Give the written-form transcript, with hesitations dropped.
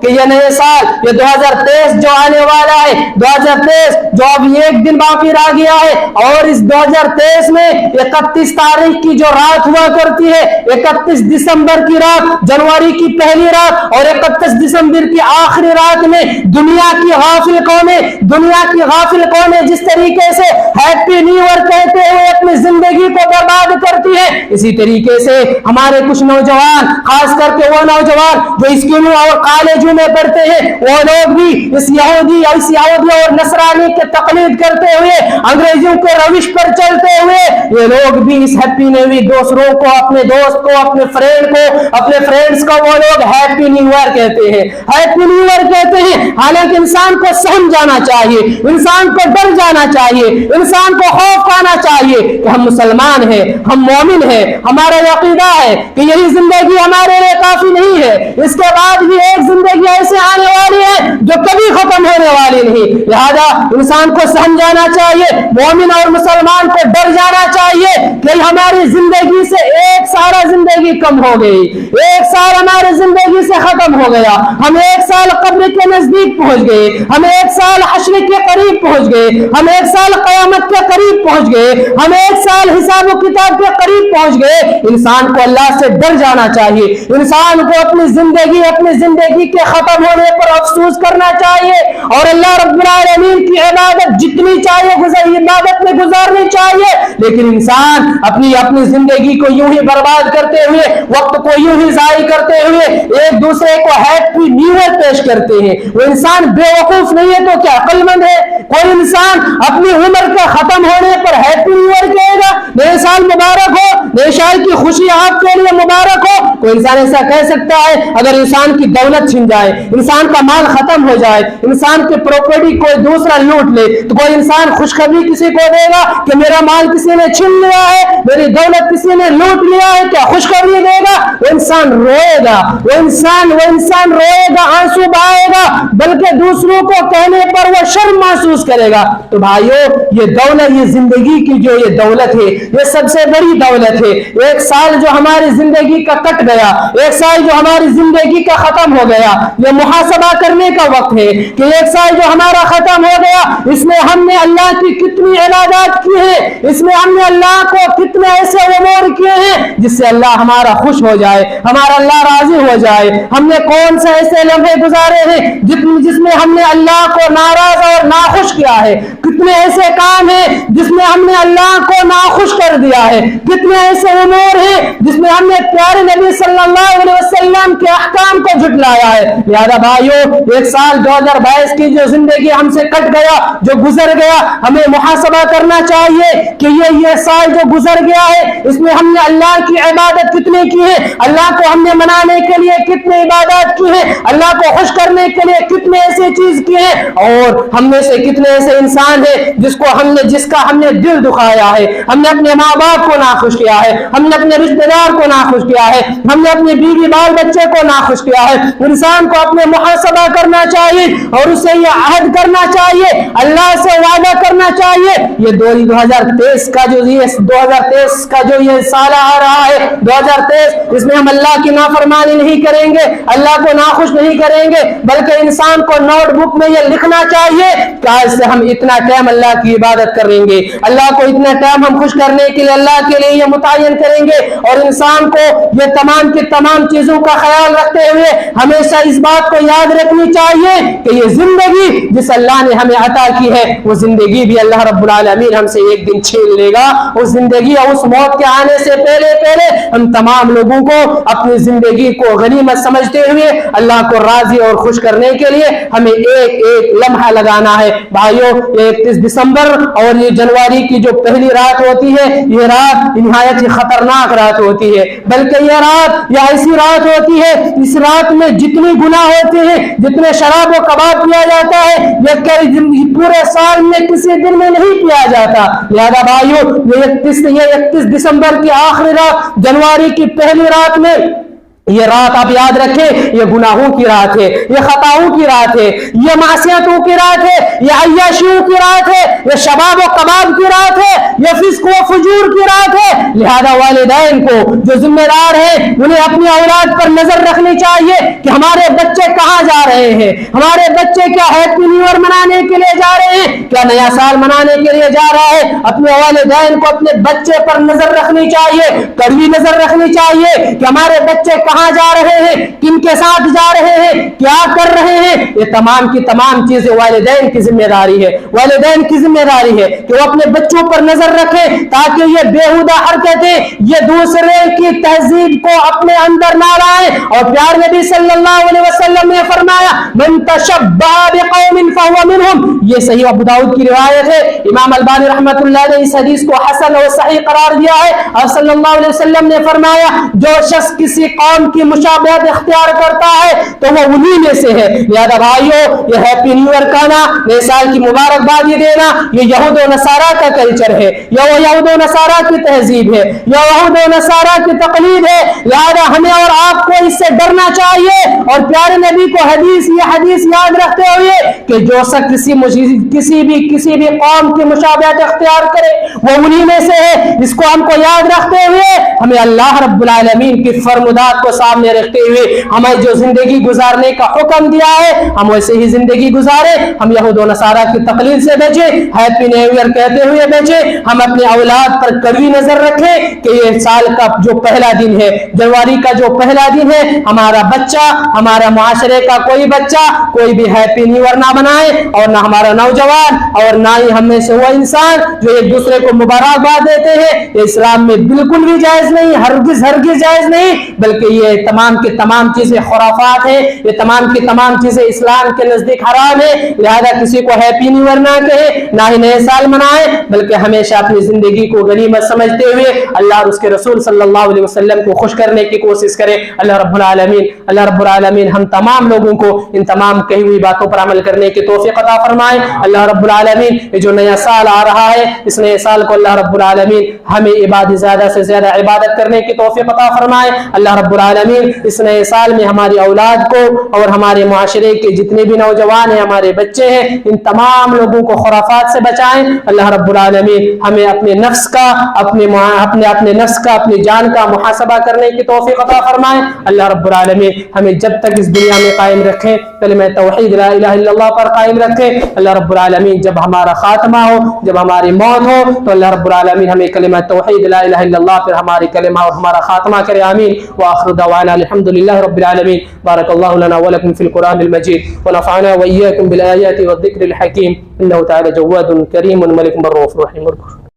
کہ یہ نئے سال، یہ 2023 جو آنے والا ہے، 2023 جو اب ایک دن باقی رہ گیا ہے، اور اس 2023 میں 31 تاریخ کی جو رات ہوا کرتی ہے، 31 دسمبر کی رات، جنوری کی پہلی رات اور 31 دسمبر کی آخری رات میں دنیا کی غافل قومیں جس طریقے سے ہیپی نیو ایئر کہتے ہوئے اپنی زندگی کو برباد کرتی ہے، اسی طریقے سے ہمارے کچھ نوجوان، خاص کر کے وہ نوجوان جو اسکولوں اور کالجوں میں پڑھتے ہیں، وہ لوگ بھی اس یہودی اور نصرانی کے تقلید کرتے ہوئے، انگریزوں کے روش پر چلتے ہوئے، یہ لوگ بھی اس ہیپی نیو ایئر دوسروں کو، اپنے دوست کو، اپنے فرینڈز کو وہ لوگ ہیپی نیو ایئر کہتے ہیں، ہیپی نیو ایئر کہتے ہیں۔ حالانکہ انسان کو سمجھ جانا چاہیے، انسان کو ڈر جانا چاہیے، انسان کو خوف آنا چاہیے کہ ہم مسلمان ہیں، ہم مومن ہیں، ہمارا عقیدہ ہے کہ یہی زندگی ہمارے لیے کافی نہیں ہے، اس کے بعد بھی ایک زندگی ایسے آنے والی ہے جو کبھی ختم ہونے والی نہیں۔ لہذا انسان کو سمجھ جانا چاہیے، مومن اور مسلمان کو ڈر جانا چاہیے کہ ہماری زندگی سے ایک سارا زندگی کم ہو گئی، ایک سال ہماری زندگی سے ختم ہو گیا، ہم ایک سال قبر کے نزدیک پہنچ گئے، ہم ایک سال حشر کے قریب پہنچ گئے، ہم ایک سال قیامت کے قریب پہنچ گئے، ہم ایک سال حساب و کتاب کے قریب پہنچ گئے۔ انسان کو اللہ سے ڈر جانا چاہیے، انسان کو اپنی زندگی کے ختم ہونے پر افسوس کرنا چاہیے، اور اللہ رب العالمین کی عبادت جتنی چاہیے عبادت میں گزارنی چاہیے، لیکن انسان اپنی زندگی کو یوں ہی برباد کرتے ہوئے، وقت کو یوں ہی ضائع کرتے ہوئے ایک دوسرے کو ہیپی نیو ایئر پیش کرتے ہیں۔ وہ انسان بے وقوف نہیں ہے تو کیا عقل مند ہے؟ کوئی انسان اپنی عمر کے ختم ہونے پر ہیپی نیو ایئر کہے گا، نئے سال مبارک ہو، نئے سال کی خوشی آپ کے لیے مبارک ہو؟ کوئی انسان ایسا کہہ سکتا ہے؟ اگر انسان کی دولت چھن جائے، انسان کا مال ختم ہو جائے، انسان کی پراپرٹی کوئی دوسرا لوٹ لے، تو کوئی انسان خوشخبری کسی کو دے گا کہ میرا مال کسی نے چھین لیا ہے، میری دولت کسی نے لوٹ لیا ہے؟ کیا خوشخبری دے گا؟ وہ انسان روئے گا، وہ انسان روئے گا، آنسو بہائے گا، بلکہ دوسروں کو کہنے پر وہ شرم محسوس کرے گا۔ تو بھائیو، یہ دولت، یہ زندگی کی جو یہ دولت ہے، یہ سب سے بڑی دولت ہے۔ ایک سال جو ہماری زندگی کا کٹ گیا، ایک سال جو ہماری زندگی کا ختم ہو گیا، یہ محاسبہ کرنے کا وقت ہے کہ ایک سال جو ہمارا ختم ہو گیا، اس میں ہم نے اللہ کی کتنی عبادات کی ہے، اس میں ہم نے اللہ کو کتنے ایسے امور کیے ہیں جس سے اللہ ہمارا خوش ہو جائے، ہمارا اللہ راضی ہو جائے۔ ہم نے کون سے ایسے لمحے گزارے ہیں جس میں ہم نے اللہ کو ناراض اور ناخوش کیا ہے، کتنے ایسے کام ہیں جس میں ہم نے اللہ کو ناخوش کر دیا ہے، کتنے ایسے امور ہیں جس میں ہم نے پیارے نبی صلی اللہ علیہ وسلم کے احکام کو جھٹلایا ہے۔ لہذا بھائیو، ایک سال 2022 کی جو زندگی ہم سے کٹ گیا، جو گزر گیا، ہمیں محاسبہ کرنا چاہیے کہ یہ سال جو گزر گیا ہے، اس میں ہم نے اللہ کی عبادت کتنی کی ہے، اللہ کو ہم نے منانے کے لیے کتنے عبادات کی ہیں، اللہ کو خوش کرنے کے لیے کتنے ایسے چیز کی ہیں، اور ہم میں سے کتنے ایسے انسان ہیں جس کا ہم نے دل دکھایا ہے، ہم نے اپنے ماں باپ کو ناخوش کیا ہے، ہم نے اپنے رشتہ دار کو ناخوش کیا ہے، ہم نے اپنے بیوی بال بچے کو ناخوش کیا ہے۔ انسان کو اپنے محاسبہ کرنا چاہیے اور اسے یہ عہد کرنا چاہیے، اللہ سے وعدہ کرنا چاہیے۔ یہ 2023 کا جو یہ سال آ رہا ہے، 2023، اس میں ہم اللہ کی نافرمانی نہیں کریں گے، اللہ کو ناخوش نہیں کریں گے، بلکہ انسان کو نوٹ بک میں یہ لکھنا چاہیے کہ آج سے ہم اتنا ٹائم اللہ کی عبادت کریں گے، اللہ کو اتنا ٹائم ہم خوش کرنے کے لیے اللہ کے لیے یہ متعین کریں گے۔ اور انسان کو یہ تمام کی تمام چیزوں کا خیال رکھتے ہوئے ہمیشہ اس بات کو یاد رکھنی چاہیے کہ یہ زندگی جس اللہ نے ہمیں عطا کی ہے، وہ زندگی بھی اللہ رب العالمین ہم سے ایک دن چھین لے گا۔ اس زندگی اور اس موت کے آنے سے پہلے ہم تمام لوگوں کو اپنی زندگی کو غنیمت سمجھتے ہوئے اللہ کو راضی اور خوش کرنے کے لیے ہمیں ایک ایک لمحہ لگانا ہے۔ بھائیو، 31 دسمبر اور یہ جنوری کی جو پہلی رات ہوتی ہے، یہ رات نہایت ہی خطرناک رات ہوتی ہے، بلکہ یہ رات ایسی رات ہوتی ہے، اس رات میں جتنی گناہ ہوتے ہیں، جتنے شراب و کباب پیا جاتا ہے، یہ پورے سال میں کسی دن میں نہیں پیا جاتا۔ لہذا بھائیو، یہ 31 دسمبر کی آخری رات، جنوری کی پہلی رات میں یہ رات آپ یاد رکھیں، یہ گناہوں کی رات ہے، یہ خطاؤں کی رات ہے، یہ معصیتوں کی رات ہے، یہ عیاشیوں کی رات ہے، یہ شباب و کباب کی رات ہے، یہ فسق و فجور کی رات ہے۔ لہذا والدین کو جو ذمہ دار ہیں، انہیں اپنی اولاد پر نظر رکھنی چاہیے کہ ہمارے بچے کہاں جا رہے رہے ہیں. ہمارے بچے کیا ہیپی نیو ایئر منانے کے لیے جا رہے ہیں, کیا نیا سال منانے کے لیے جا رہا ہے. اپنے والدین کو اپنے بچے پر نظر رکھنی چاہیے, کڑوی نظر رکھنی چاہیے کہ ہمارے بچے کہاں جا رہے ہیں, کن کے ساتھ جا رہے ہیں, کیا کر رہے ہیں. یہ تمام کی تمام چیزیں والدین کی ذمہ داری ہے. والدین کی ذمہ داری ہے کہ وہ اپنے بچوں پر نظر رکھیں تاکہ یہ بیہودہ حرکتیں, یہ دوسرے کی تہذیب کو اپنے اندر نہ لائیں. اور پیارے نبی صلی اللہ علیہ وسلم نے فرمایا من تشبہ بقوم فہو منہم. یہ صحیح ابو داؤد کی روایت ہے. امام البانی رحمۃ اللہ علیہ اس حدیث کو حسن اور صحیح قرار دیا ہے. اور صلی اللہ علیہ وسلم نے فرمایا جو شخص کسی قوم کی مشابہت اختیار کرتا ہے تو وہ انہی میں سے ہے. لہذا بھائیو, یہ ہیپی نیو ایئر کہنا, نئے سال کی مبارکباد دینا, یہ یہود و نصارہ کا کلچر ہے, یہ یہود و نصارہ کی تہذیب ہے, یہ یہود و نصارہ کی تقلید ہے. لہذا ہمیں اور آپ کو اس سے ڈرنا چاہیے. اور پیارے نبی کو یہ حدیث یاد رکھتے ہوئے کہ جو شخص کسی بھی قوم کی مشابہت اختیار کرے وہ انہی میں سے ہے. اس کو ہم کو یاد رکھتے ہوئے ہمیں اللہ رب العالمین کی فرمودات کو سامنے رکھتے ہوئے ہمیں جو زندگی گزارنے کا حکم دیا ہے ہم ویسے ہی زندگی گزارے. ہم یہود و نصارہ کی تقلید سے بچے, ہیپی نیو ایئر کہتے ہوئے بچے. ہم اپنے اولاد پر کڑوی نظر رکھیں کہ یہ سال کا جو پہلا دن ہے, جنوری کا جو پہلا دن ہے, ہمارا بچہ, ہمارا معاشرے کا کوئی بچہ کوئی بھی ہیپی نیو ایئر نہ بنائے, اور نہ ہمارا نوجوان اور نہ ہی ہم میں سے وہ انسان جو ایک دوسرے کو مبارکباد دیتے ہیں. یہ اسلام میں بالکل بھی جائز نہیں, ہرگز جائز نہیں, بلکہ یہ تمام کی تمام چیزیں خرافات ہیں. یہ تمام کی تمام چیزیں اسلام کے نزدیک حرام ہے. لہذا کسی کو ہیپی نیو ایئر نہ کہے, نہ ہی نئے سال منائے, بلکہ ہمیشہ اپنی زندگی کو غنیمت سمجھتے ہوئے اللہ اور اس کے رسول صلی اللہ علیہ وسلم کو خوش کرنے کی کوشش کرے. اللہ رب العالمین ہم تمام لوگوں کو ان تمام کہی ہوئی باتوں پر عمل کرنے کی توفیق عطا فرمائے. اللہ رب العالمین یہ جو نیا سال آ رہا ہے, اس نئے سال کو اللہ رب العالمین ہمیں زیادہ سے زیادہ عبادت کرنے کی توفیق عطا فرمائے. اللہ رب العالمین اس نئے سال میں ہماری اولاد کو اور ہمارے معاشرے کے جتنے بھی نوجوان ہیں, ہمارے بچے ہیں, ان تمام لوگوں کو خرافات سے بچائیں. اللہ رب العالمین ہمیں اپنے نفس کا اپنی جان کا محاسبہ کرنے کی توفیق عطا فرمائے. اللہ رب العالمین ہمیں جب تک اس دنیا میں قائم رکھیں, کلمہ توحید لا الہ الا اللہ پر قائم رکھیں. اللہ رب العالمین جب ہمارا خاتمہ ہو, جب ہماری موت ہو, تو اللہ رب العالمین ہمیں کلمہ توحید لا الہ الا اللہ پر ہماری کلمہ اور ہمارا خاتمہ کرے. آمین. وآخر دعوانا الحمد للہ رب العالمین. بارک اللہ لنا ولکم فی القرآن المجید ونفعنا وإياكم بالآيات والذكر الحكيم إنه تعالى جواد كريم ملك بر رؤوف رحيم.